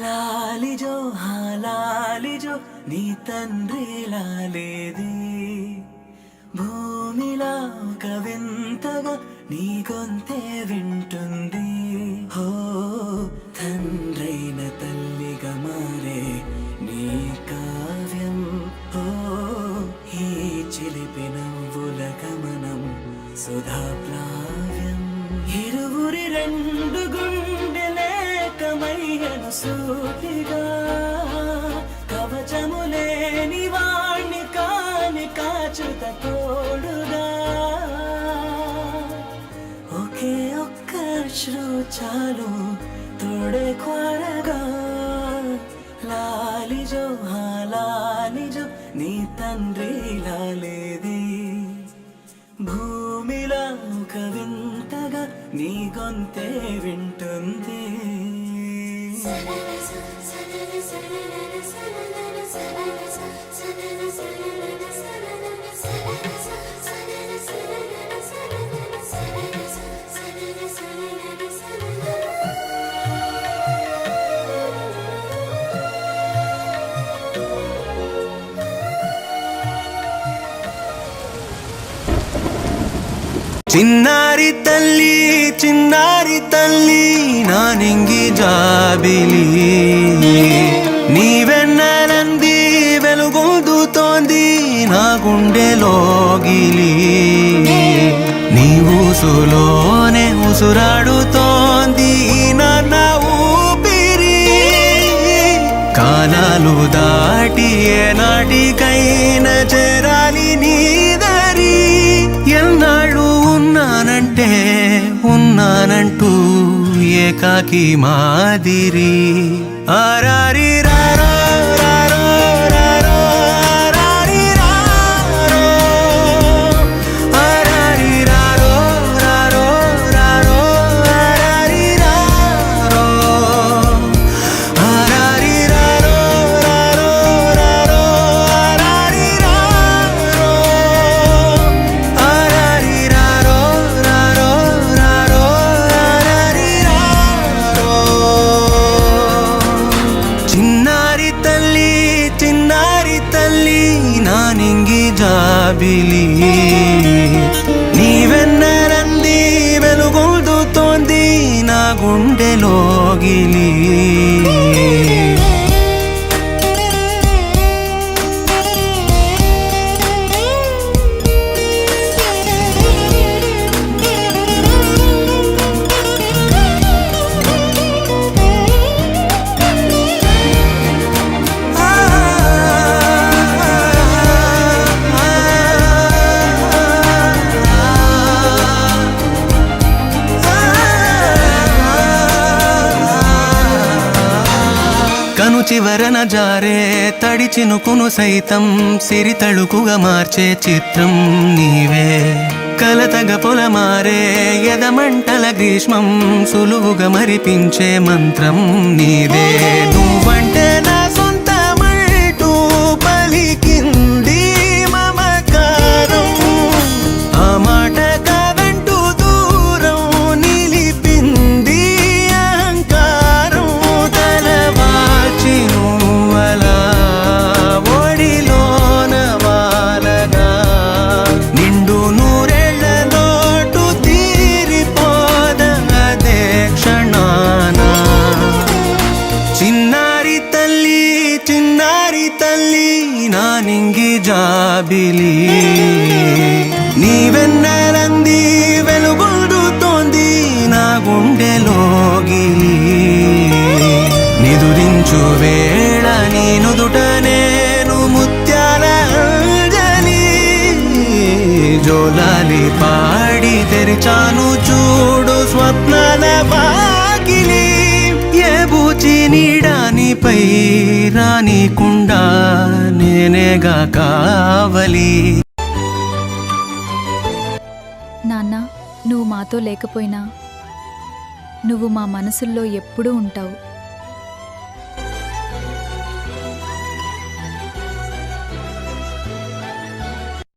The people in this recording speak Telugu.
లాలిజో లాలిజో నీ తండ్రి లాలేది భూమిలా ఒక వింతగా నీ గొంతే వింటుంది. హో తండ్రైన తల్లిగా మారే నీ కావ్యం. హో ఈ చిలిపి నవ్వుల గమనం సుధా ప్లావ్యం. ఇరువురి రెండు గుండెలేకమయ్యను సూటిగా కవచములేని వాణ్ణి కాని కాచుత తోడుగా. ఒకే ఒక్క అశ్రు చాలు తోడే కోరగా. లాలిజో లాలిజో నీ తండ్రి లాలేది భూమిలా ఒక వింతగా నీ గొంతే వింటుంది. చిన్నారి తల్లి నా నింగి జాబిలి నీవెన్నెలంది వెలుగొందుతోంది నా గుండెలోగిలి. నీ ఊసులోనే ఉసురాడుతోంది నాన్న ఊపిరి. కాలాలు దాటి ఏనాటికైనా చేరాలి నీ దరి. ఎన్నాళ్ళు ఉన్నానంటూ ఏకాకి మాదిరి. ఆరారి రారో రారో రారో ఆరారి రారో ఆరారి రారో రారో రారో ఆరారి రారో ఆరారి రారో రారో రారో ఆరారి రారో ఆరారి రారో రారో రారో ఆరారి రారో. చిన్నారి తల్లి నా నింగి జాబిలి నీవెన్నెలంది వెలుగొందుతోంది నా గుండెలోగిలి. కను చివరన జారే తడి చినుకును సైతం సిరి తళుకుగా మార్చే చిత్రం నీవే. కలతగ పొలమారే ఎదమంటల గ్రీష్మం సులువుగా మరిపించే మంత్రం నీదే. నువ్వంటే నా సొంతమంటూ పలికింది మమకారం. ఆ మాట కాదంటూ దూరం నిలిపింది అహంకారం. తలవాల్చి నువ్వలా ఒడిలోన వాలగా నిండు నూరేళ్ల లోటు తీరిపోదదే క్షణాన. చిన్నారి తల్లి నా నింగి జాబిలి నీవెన్నెలంది వెలుగొందుతోంది నా గుండెలోగిలి. నిదురించు వేళ నీ నుదుట నేను ముత్యాల అంజలి. జోలాలి పాడి తెరిచాను చూడు స్వప్నాల వాకిలి. ఏ బూచి నీడానిపై రానికుండా నేనేగా కావలి. నాన్న, నువ్వు మాతో లేకపోయినా నువ్వు మా మనసుల్లో ఎప్పుడూ ఉంటావు.